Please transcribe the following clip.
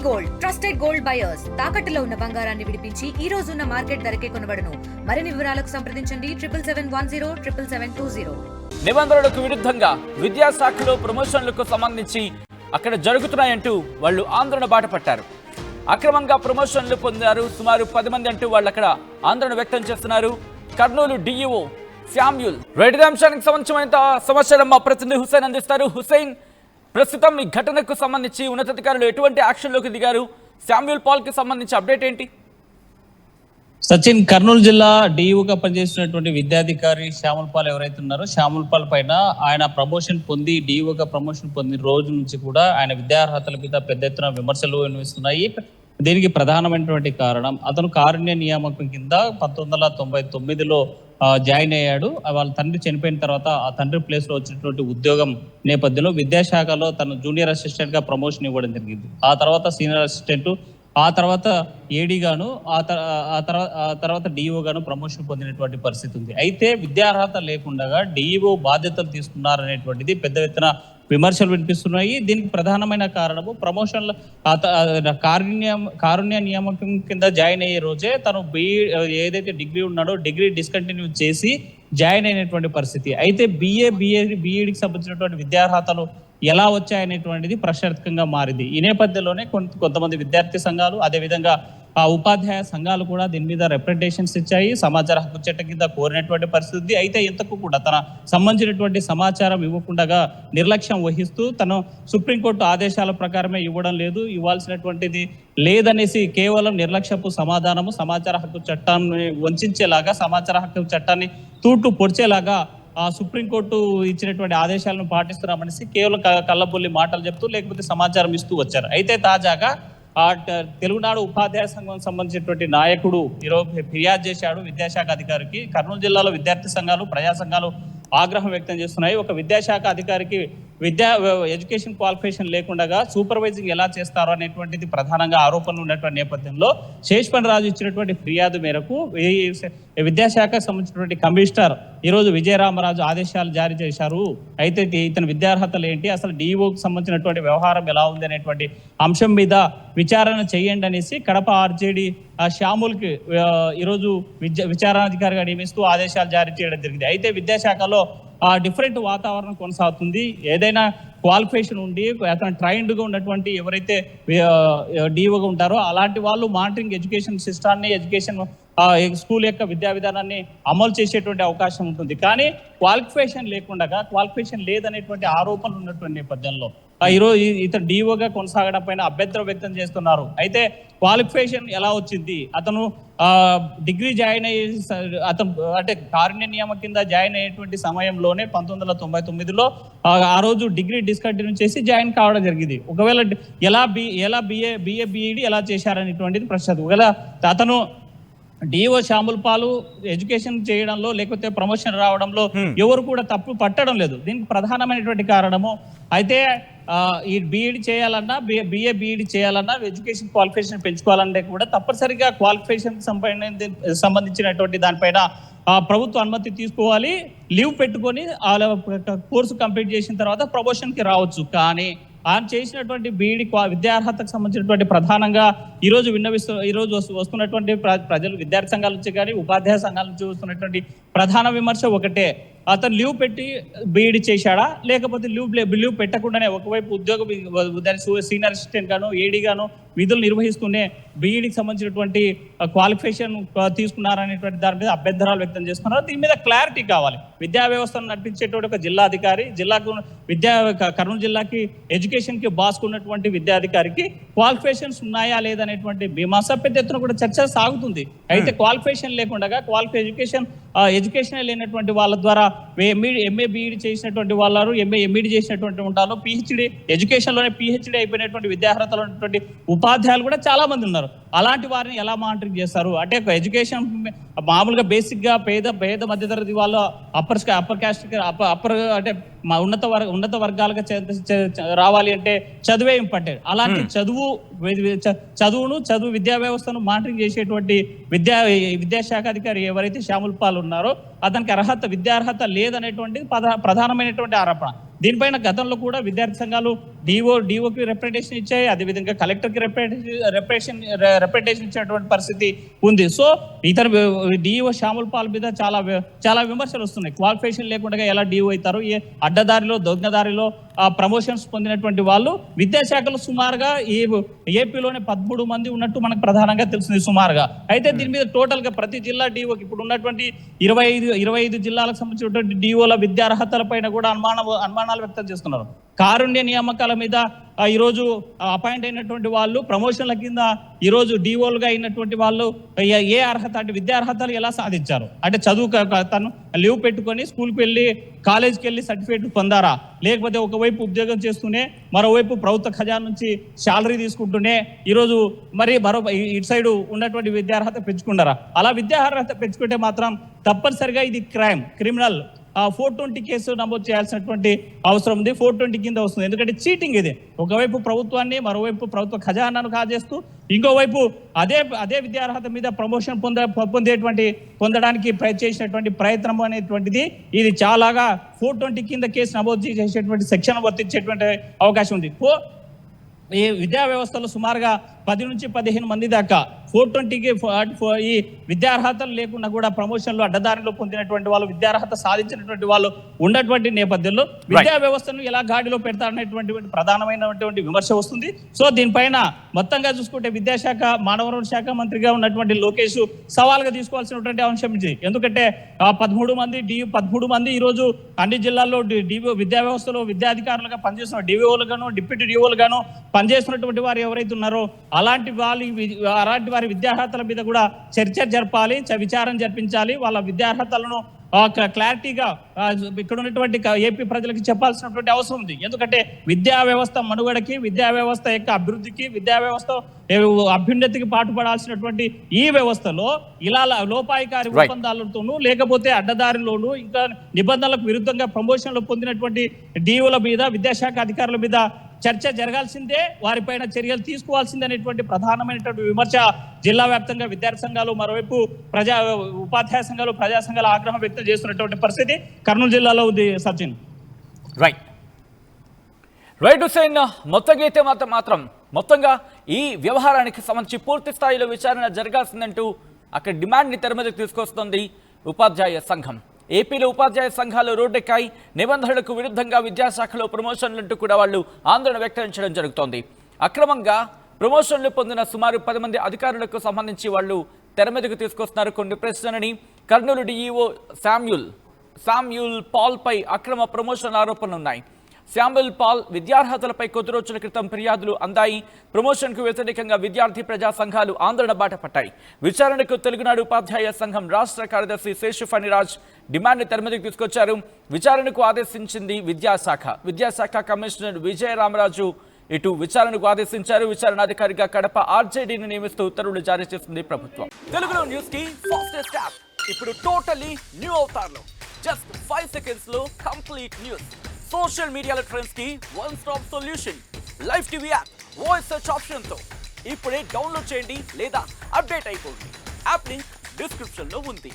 Gold trusted gold buyers తాకట్టులో ఉన్న బంగారాన్ని విడిపించి ఈ రోజు ఉన్న మార్కెట్ ధరకే కొనబడును. మరిన్ని వివరాలకు సంప్రదించండి 77107720. నిబంధనలకు విరుద్ధంగా విద్యాశాఖలో ప్రమోషన్లకు సంబంధించి అక్కడ జరుగుతున్నాయంటూ వాళ్ళు ఆందోళన బాట పట్టారు. అక్రమంగా ప్రమోషన్లు పొందారు సుమారు 10 మంది అంటూ వాళ్ళు అక్కడ ఆందోళన వ్యక్తం చేస్తున్నారు. కర్నూలు డిఈఓ శామ్యూల్ రెడ్డి అంశానికి సంబంధించిన సమాచారం మా ప్రతినిధి హుసేన్ అందిస్తారు. హుసేన్, ప్రస్తుతం ఈ ఘటనకు సంబంధించి ఉన్నతాధికారులు ఎటువంటి యాక్షన్లోకి దిగారు? శామ్యూల్ పాల్ కి సంబంధించి అప్డేట్ ఏంటి? సచిన్, కర్నూలు జిల్లా డిఈఓగా పనిచేస్తున్నటువంటి విద్యాధికారి శ్యామల్ పాల్ ఎవరైతే ఉన్నారో శ్యామల్ పాల్ పైన ఆయన ప్రమోషన్ పొంది డిఈఓగా ప్రమోషన్ పొందిన రోజు నుంచి కూడా ఆయన విద్యార్హతల మీద పెద్ద ఎత్తున విమర్శలు వినిపిస్తున్నాయి. దీనికి ప్రధానమైనటువంటి కారణం అతను కారుణ్య నియామకం కింద 1999లో జాయిన్ అయ్యాడు. వాళ్ళ తండ్రి చనిపోయిన తర్వాత ఆ తండ్రి ప్లేస్ లో వచ్చినటువంటి ఉద్యోగం నేపథ్యంలో విద్యాశాఖలో తను జూనియర్ అసిస్టెంట్ గా ప్రమోషన్ ఇవ్వడం జరిగింది. ఆ తర్వాత సీనియర్ అసిస్టెంట్, ఆ తర్వాత ఏడీ గాను, ఆ తర్వాత డిఈఓ గాను ప్రమోషన్ పొందినటువంటి పరిస్థితి ఉంది. అయితే విద్యార్హత లేకుండా డిఈఓ బాధ్యతలు తీసుకున్నారనేటువంటిది పెద్ద ఎత్తున విమర్శలు వినిపిస్తున్నాయి. దీనికి ప్రధానమైన కారణము ప్రమోషన్ల కారుణ్య నియామకం కింద జాయిన్ అయ్యే రోజే తను ఏదైతే డిగ్రీ ఉన్నాడో డిగ్రీ డిస్కంటిన్యూ చేసి జాయిన్ అయినటువంటి పరిస్థితి. అయితే బిఈడికి సంబంధించినటువంటి విద్యార్హతలు ఎలా వచ్చాయనేటువంటిది ప్రశ్నార్థకంగా మారింది. ఈ నేపథ్యంలోనే కొంతమంది విద్యార్థి సంఘాలు, అదేవిధంగా ఆ ఉపాధ్యాయ సంఘాలు కూడా దీని మీద రిప్రజెంటేషన్స్ ఇచ్చాయి. సమాచార హక్కు చట్టం కింద కోరినటువంటి పరిస్థితి. అయితే ఇంతకు కూడా తన సంబంధించినటువంటి సమాచారం ఇవ్వకుండా నిర్లక్ష్యం వహిస్తూ తను సుప్రీంకోర్టు ఆదేశాల ప్రకారమే ఇవ్వాల్సినటువంటిది లేదనేసి కేవలం నిర్లక్ష్యపు సమాధానము, సమాచార హక్కు చట్టాన్ని వంచేలాగా, సమాచార హక్కు చట్టాన్ని తూట్లు పొడిచేలాగా ఆ సుప్రీంకోర్టు ఇచ్చినటువంటి ఆదేశాలను పాటిస్తున్నామనేసి కేవలం కళ్ళబొల్లి మాటలు చెప్తూ లేకపోతే సమాచారం ఇస్తూ వచ్చారు. అయితే తాజాగా తెలుగునాడు ఉపాధ్యాయ సంఘం సంబంధించినటువంటి నాయకుడు ఈరోజు ఫిర్యాదు చేశాడు విద్యాశాఖ అధికారికి. కర్నూలు జిల్లాలో విద్యార్థి సంఘాలు, ప్రజా సంఘాలు ఆగ్రహం వ్యక్తం చేస్తున్నాయి. ఒక విద్యాశాఖ అధికారికి ఎడ్యుకేషన్ క్వాలిఫికేషన్ లేకుండా సూపర్వైజింగ్ ఎలా చేస్తారో అనేటువంటిది ప్రధానంగా ఆరోపణలు ఉన్నటువంటి నేపథ్యంలో శేషపన్ రాజు ఇచ్చినటువంటి ఫిర్యాదు మేరకు విద్యాశాఖకు సంబంధించినటువంటి కమిషనర్ ఈరోజు విజయరామరాజు ఆదేశాలు జారీ చేశారు. అయితే ఇతని విద్యార్హతలు ఏంటి, అసలు డిఈఓకి సంబంధించినటువంటి వ్యవహారం ఎలా ఉంది అనేటువంటి అంశం మీద విచారణ చేయండి అనేసి కడప ఆర్జేడీ శ్యాముల్కి ఈరోజు విచారణాధికారిగా నియమిస్తూ ఆదేశాలు జారీ చేయడం జరిగింది. అయితే విద్యాశాఖలో డిఫరెంట్ వాతావరణం కొనసాగుతుంది. ఏదైనా క్వాలిఫికేషన్ ఉండి అతను ట్రైన్డ్గా ఉన్నటువంటి ఎవరైతే డిఓగా ఉంటారో అలాంటి వాళ్ళు మానిటరింగ్ ఎడ్యుకేషన్ సిస్టాన్ని, ఎడ్యుకేషన్ స్కూల్ యొక్క విద్యా విధానాన్ని అమలు చేసేటువంటి అవకాశం ఉంటుంది. కానీ క్వాలిఫికేషన్ లేదనేటువంటి ఆరోపణలు ఉన్నటువంటి నేపథ్యంలో ఈరోజు ఇతను డిఓగా కొనసాగడం పైన అభ్యంతరం వ్యక్తం చేస్తున్నారు. అయితే క్వాలిఫికేషన్ ఎలా వచ్చింది, అతను డిగ్రీ జాయిన్ అయ్యే అతను అంటే కారుణ్య నియామకం కింద జాయిన్ అయ్యేటువంటి సమయంలోనే 1999లో ఆ రోజు డిగ్రీ డిస్కంటిన్యూ చేసి జాయిన్ కావడం జరిగింది. ఒకవేళ బిఏ ఎలా చేశారనేటువంటిది ప్రశ్న. ఒకవేళ అతను డిఓ శ్యాముల్ పాలు ఎడ్యుకేషన్ చేయడంలో లేకపోతే ప్రమోషన్ రావడంలో ఎవరు కూడా తప్పు పట్టడం లేదు. దీనికి ప్రధానమైనటువంటి కారణము అయితే ఈ బీఈడి చేయాలన్నా బీఈడి చేయాలన్నా ఎడ్యుకేషన్ క్వాలిఫికేషన్ పెంచుకోవాలంటే కూడా తప్పనిసరిగా క్వాలిఫికేషన్ సంబంధించినటువంటి దానిపైన ప్రభుత్వ అనుమతి తీసుకోవాలి. లీవ్ పెట్టుకొని కోర్సు కంప్లీట్ చేసిన తర్వాత ప్రమోషన్కి రావచ్చు. కానీ ఆయన చేసినటువంటి బీఈడి విద్యార్హతకు సంబంధించినటువంటి ప్రధానంగా ఈరోజు వస్తున్నటువంటి ప్రజలు, విద్యార్థి సంఘాల నుంచి కానీ ఉపాధ్యాయ సంఘాల నుంచి వస్తున్నటువంటి ప్రధాన విమర్శ ఒకటే, అతను లీవ్ పెట్టి బీఈడి చేశాడా లేకపోతే లీవ్ పెట్టకుండానే ఒకవైపు ఉద్యోగం సీనియర్ అసిస్టెంట్ గాను, ఏడీ గాను విధులు నిర్వహిస్తూనే బీఈడికి సంబంధించినటువంటి క్వాలిఫికేషన్ తీసుకున్నారనేటువంటి దాని మీద అభ్యంతరాలు వ్యక్తం చేస్తున్నారు. దీని మీద క్లారిటీ కావాలి. విద్యా వ్యవస్థను నడిపించేటువంటి ఒక జిల్లాధికారి, కర్నూలు జిల్లాకి ఎడ్యుకేషన్ కి బాసుకున్నటువంటి విద్యాధికారికి క్వాలిఫికేషన్స్ ఉన్నాయా లేదనేటువంటి మీమాంస పెద్ద ఎత్తున కూడా చర్చ సాగుతుంది. అయితే క్వాలిఫికేషన్ లేకుండా ఎడ్యుకేషన్ లేనటువంటి వాళ్ళ ద్వారా ఎంఏ బీఈడి చేసినటువంటి వాళ్ళు, ఎంఈడి చేసినటువంటి ఉంటారు, పిహెచ్డి ఎడ్యుకేషన్లోనే పిహెచ్డి అయిపోయినటువంటి విద్యార్హతలు ఉన్నటువంటి ఉపాధ్యాయులు కూడా చాలా మంది ఉన్నారు. అలాంటి వారిని ఎలా మానిటరింగ్ చేస్తారు? అంటే ఎడ్యుకేషన్ మామూలుగా బేసిక్ గా పేద మధ్యతరగతి వాళ్ళు అప్పర్ క్యాస్ట్ అంటే ఉన్నత వర్గాలుగా రావాలి అంటే చదువే ఇంపార్టెంట్. అలాంటి చదువు విద్యా వ్యవస్థను మానిటరింగ్ చేసేటువంటి విద్యాశాఖ అధికారి ఎవరైతే శ్యాముల్ పాల్ ఉన్నారో అతనికి విద్యార్హత లేదనేటువంటిది ప్రధానమైనటువంటి ఆరోపణ. దీనిపైన గతంలో కూడా విద్యార్థి సంఘాలు డిఓకి రిప్రజెంటేషన్ ఇచ్చాయి, అదేవిధంగా కలెక్టర్కి రిప్రజెంటేషన్ ఇచ్చినటువంటి పరిస్థితి ఉంది. సో ఇతర డిఓ శ్యాముల్ పాల్ మీద చాలా విమర్శలు వస్తున్నాయి. క్వాలిఫికేషన్ లేకుండా ఎలా డిఓ అవుతారు, ఏ అడ్డదారిలో దొంగదారిలో ప్రమోషన్స్ పొందినటువంటి వాళ్ళు. విద్యాశాఖలో సుమారుగా ఈ ఏపీలోనే 13 మంది ఉన్నట్టు మనకు ప్రధానంగా తెలిసింది సుమారుగా. అయితే దీని మీద టోటల్ గా ప్రతి జిల్లా డిఓకి ఇప్పుడు ఉన్నటువంటి 25 జిల్లాలకు సంబంధించినటువంటి డిఓల విద్యార్హతల పైన కూడా అనుమానాలు వ్యక్తం చేస్తున్నారు. కారుణ్య నియామకాల మీద ఈరోజు అపాయింట్ అయినటువంటి వాళ్ళు ప్రమోషన్ల కింద ఈరోజు డిఓలుగా అయినటువంటి వాళ్ళు ఏ అర్హత అంటే విద్యార్హతలు ఎలా సాధించారు అంటే చదువు తను లీవ్ పెట్టుకొని స్కూల్కి వెళ్ళి కాలేజ్కి వెళ్ళి సర్టిఫికేట్ పొందారా, లేకపోతే ఒకవైపు ఉద్యోగం చేస్తూనే మరోవైపు ప్రభుత్వ ఖజానా నుంచి శాలరీ తీసుకుంటూనే ఈరోజు ఇటు సైడ్ ఉన్నటువంటి విద్యార్హత పెంచుకున్నారా? అలా విద్యార్హత పెంచుకుంటే మాత్రం తప్పనిసరిగా ఇది క్రిమినల్ 420 కేసు నమోదు చేయాల్సినటువంటి అవసరం ఉంది. 420 కింద వస్తుంది. ఎందుకంటే చీటింగ్ ఇది. ఒకవైపు ప్రభుత్వాన్ని మరోవైపు ప్రభుత్వ ఖజానాను కాజేస్తూ ఇంకోవైపు అదే విద్యార్హత మీద ప్రమోషన్ పొందడానికి చేసినటువంటి ప్రయత్నం అనేటువంటిది ఇది చాలాగా 420 కింద కేసు నమోదు చేసేటువంటి సెక్షన్ వర్తించేటువంటి అవకాశం ఉంది. ఈ విద్యా వ్యవస్థలో సుమారుగా 10 నుంచి 15 మంది దాకా 420కి ఈ విద్యార్హతలు లేకుండా కూడా ప్రమోషన్లు అడ్డదారిలో పొందినటువంటి వాళ్ళు, విద్యార్హత సాధించినటువంటి వాళ్ళు ఉన్నటువంటి నేపథ్యంలో విద్యా వ్యవస్థను ఎలా గాడిలో పెడతారనేటువంటి ప్రధానమైనటువంటి విమర్శ వస్తుంది. సో దీనిపైన మొత్తంగా చూసుకుంటే విద్యాశాఖ మానవ వనరుల శాఖ మంత్రిగా ఉన్నటువంటి లోకేష్ సవాల్గా తీసుకోవాల్సినటువంటి అంశం ఇది. ఎందుకంటే 13 మంది ఈరోజు అన్ని జిల్లాల్లో విద్యా వ్యవస్థలో విద్యాధికారులుగా పనిచేస్తున్న డివిఓలుగాను డిప్యూటీ డిఓలుగాను పనిచేస్తున్నటువంటి వారు ఎవరైతే ఉన్నారో అలాంటి వారి విద్యార్హతల మీద కూడా చర్చ జరపాలి, విచారణ జరిపించాలి. వాళ్ళ విద్యార్హతలను క్లారిటీగా ఇక్కడ ఉన్నటువంటి ఏపీ ప్రజలకు చెప్పాల్సినటువంటి అవసరం ఉంది. ఎందుకంటే విద్యా వ్యవస్థ మనుగడకి, విద్యా వ్యవస్థ యొక్క అభివృద్ధికి, విద్యా వ్యవస్థ అభ్యున్నతికి పాటుపడాల్సినటువంటి ఈ వ్యవస్థలో ఇలా లోపాయికారి ఒప్పందాలతోనూ లేకపోతే అడ్డదారిలోనూ ఇంకా నిబంధనలకు విరుద్ధంగా ప్రమోషన్లు పొందినటువంటి డిఓల మీద, విద్యాశాఖ అధికారుల మీద చర్చ జరగాల్సిందే, వారిపైన చర్యలు తీసుకోవాల్సిందే అనేటువంటి ప్రధానమైనటువంటి విమర్శ జిల్లా వ్యాప్తంగా విద్యార్థి సంఘాలు, మరోవైపు ఉపాధ్యాయ సంఘాలు, ప్రజా సంఘాల ఆగ్రహం వ్యక్తం చేస్తున్నటువంటి పరిస్థితి కర్నూలు జిల్లాలో ఉంది. సచిన్ రైట్ హుసేన్, మొత్తంగా ఈ వ్యవహారానికి సంబంధించి పూర్తి స్థాయిలో విచారణ జరగాల్సిందంటూ అక్కడ డిమాండ్ని తెర మీదకు తీసుకొస్తుంది ఉపాధ్యాయ సంఘం. ఏపీలో ఉపాధ్యాయ సంఘాలు రోడ్డెక్కాయి. నిబంధనలకు విరుద్ధంగా విద్యాశాఖలో ప్రమోషన్లంటూ కూడా వాళ్ళు ఆందోళన వ్యక్తించడం జరుగుతోంది. అక్రమంగా ప్రమోషన్లు పొందిన సుమారు 10 మంది అధికారులకు సంబంధించి వాళ్ళు తెర మీదకు తీసుకొస్తున్నారు కొన్ని ప్రశ్నలని. కర్నూలు డిఈఓ శామ్యూల్ పాల్ పై అక్రమ ప్రమోషన్ ఆరోపణలు ఉన్నాయి. శామ్యూల్ పాల్ విద్యార్హతలపై కొద్ది రోజుల క్రితం ఫిర్యాదులు అందాయి. ప్రమోషన్కు వ్యతిరేకంగా విద్యార్థి ప్రజా సంఘాలు ఆందోళన బాట పట్టాయి. విచారణకు తెలుగునాడు ఉపాధ్యాయ సంఘం రాష్ట్ర కార్యదర్శి శేషు ఫణిరాజ్ డిమాండ్ని తెర మీదకు తీసుకొచ్చారు. విచారణకు ఆదేశించింది విద్యాశాఖ కమిషనర్ విజయరామరాజు ఇటు విచారణకు ఆదేశించారు. విచారణాధికారిగా కడప ఆర్జేడీని నియమిస్తూ ఉత్తర్వులు జారీ చేసింది ప్రభుత్వం. తెలుగులో న్యూస్ కి ఫాస్టెస్ట్ యాప్ ఇప్పుడు టోటల్లీ న్యూ అవతార్లో జస్ట్ 5 సెకండ్స్ లో కంప్లీట్ న్యూస్. సోషల్ మీడియాలో ట్రెండ్స్ కి one stop solution. Live TV app voice search option తో ఇప్పుడే డౌన్లోడ్ చేయండి లేదా అప్డేట్ అయిపోండి. యాప్ లింక్ డిస్క్రిప్షన్ లో ఉంది.